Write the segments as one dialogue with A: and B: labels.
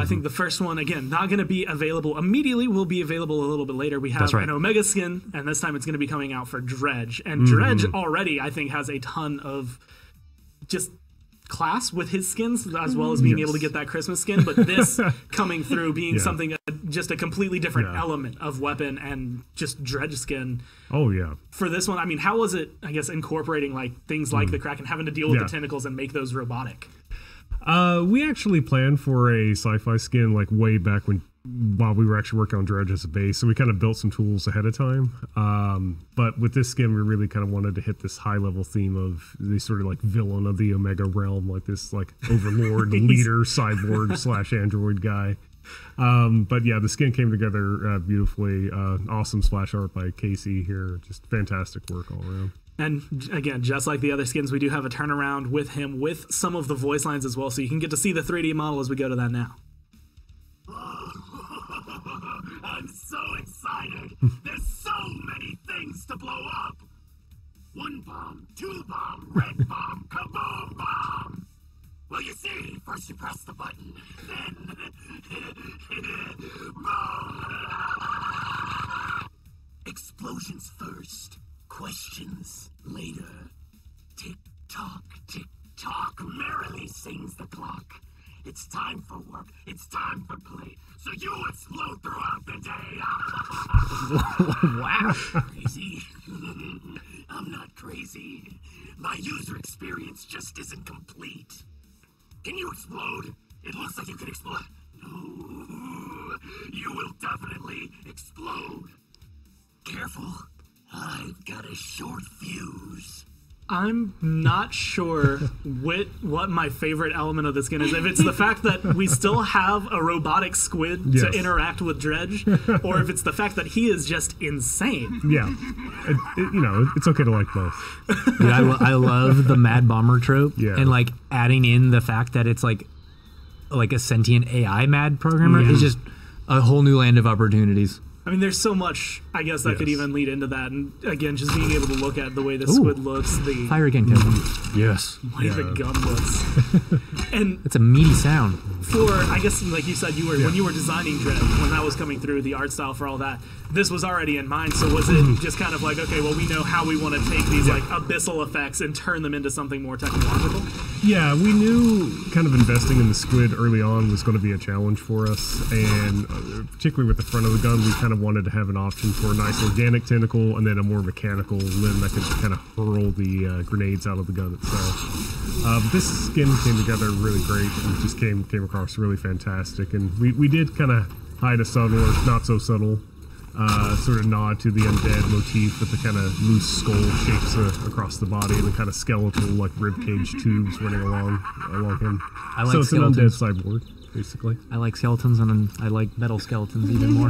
A: I think the first one, again, not going to be available immediately, will be available a little bit later. We have an Omega skin, and this time it's going to be coming out for Dredge. And Dredge already, I think, has a ton of just class with his skins, as well as being able to get that Christmas skin. But this coming through being something, just a completely different element of weapon and just Dredge skin.
B: Oh, yeah.
A: For this one, I mean, how was it, I guess, incorporating like things like the Kraken, having to deal with the tentacles and make those robotic?
B: We actually planned for a sci-fi skin like way back while we were actually working on Dredge as a base, so we kind of built some tools ahead of time. But with this skin, we really kind of wanted to hit this high-level theme of the sort of like villain of the Omega realm, like this like overlord leader cyborg / android guy. But yeah, the skin came together beautifully. Awesome splash art by Casey here, just fantastic work all around.
A: And again, just like the other skins, we do have a turnaround with him with some of the voice lines as well, so you can get to see the 3D model as we go to that now.
C: I'm so excited! There's so many things to blow up! 1 bomb, 2 bomb, red bomb, kaboom bomb! Well, you see, first you press the button, then... boom! Explosions first, questions later. Tick-tock, tick-tock, merrily sings the clock. It's time for work. It's time for play. So you explode throughout the day.
A: Wow.
C: Crazy? I'm not crazy. My user experience just isn't complete. Can you explode? It looks like you could explode. No. You will definitely explode. Careful. I've got a short fuse.
A: I'm not sure what my favorite element of this skin is. If it's the fact that we still have a robotic squid to interact with Dredge, or if it's the fact that he is just insane.
B: Yeah. It's okay to like both.
D: Dude, I love the Mad Bomber trope, and like adding in the fact that it's like a sentient AI Mad programmer is just a whole new land of opportunities.
A: I mean, there's so much, I guess, that could even lead into that. And again, just being able to look at the way the squid looks.
D: Fire again, Kevin. Yes.
A: The way the gun looks. And
D: it's a meaty sound.
A: For, I guess, like you said, when you were designing Dredge, when that was coming through, the art style for all that, this was already in mind. So was it just kind of like, okay, well, we know how we want to take these like abyssal effects and turn them into something more technological?
B: Yeah, we knew kind of investing in the squid early on was going to be a challenge for us, and particularly with the front of the gun, we kind of wanted to have an option for a nice organic tentacle and then a more mechanical limb that could kind of hurl the grenades out of the gun itself. This skin came together really great and just came across really fantastic, and we did kind of hide a subtle or not so subtle sort of nod to the undead motif with the kind of loose skull shapes across the body and the kind of skeletal like ribcage tubes running along him.
D: I like
B: so it's
D: skeletons.
B: an undead cyborg, basically.
D: I like skeletons, and I like metal skeletons even more.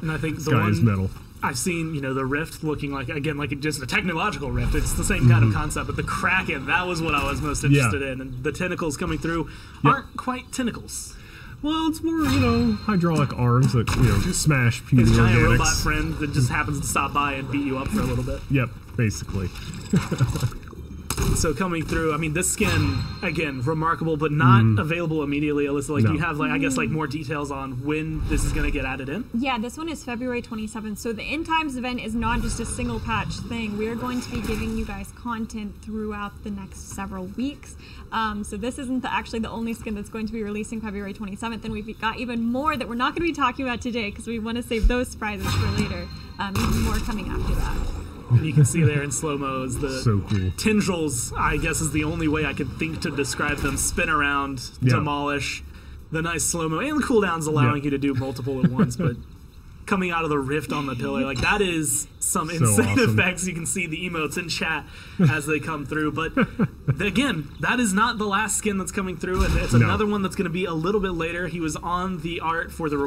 A: And I think
B: this guy is metal.
A: I've seen, the Rift looking like, again, like just a technological Rift. It's the same kind of concept, but the Kraken, that was what I was most interested in. And the tentacles coming through aren't quite tentacles.
B: Well, it's more, hydraulic arms that, smash puny
A: His giant
B: organics.
A: robot friend that just happens to stop by and beat you up for a little bit.
B: Yep, basically.
A: So coming through, I mean, this skin, again, remarkable, but not available immediately. Alyssa, like, do you have, like, I guess, like, more details on when this is going to get added in?
E: Yeah, this one is February 27th. So the End Times event is not just a single patch thing. We are going to be giving you guys content throughout the next several weeks. So this isn't actually the only skin that's going to be releasing February 27th. And we've got even more that we're not going to be talking about today because we want to save those surprises for later. Even more coming after that.
A: And you can see there in slow-mo is the
B: so cool.
A: tendrils, I guess is the only way I could think to describe them, spin around, demolish, the nice slow-mo, and the cooldowns allowing you to do multiple at once, but coming out of the rift on the pillar, like that is some insane effects. You can see the emotes in chat as they come through, but again, that is not the last skin that's coming through, and it's another one that's going to be a little bit later. He was on the art for the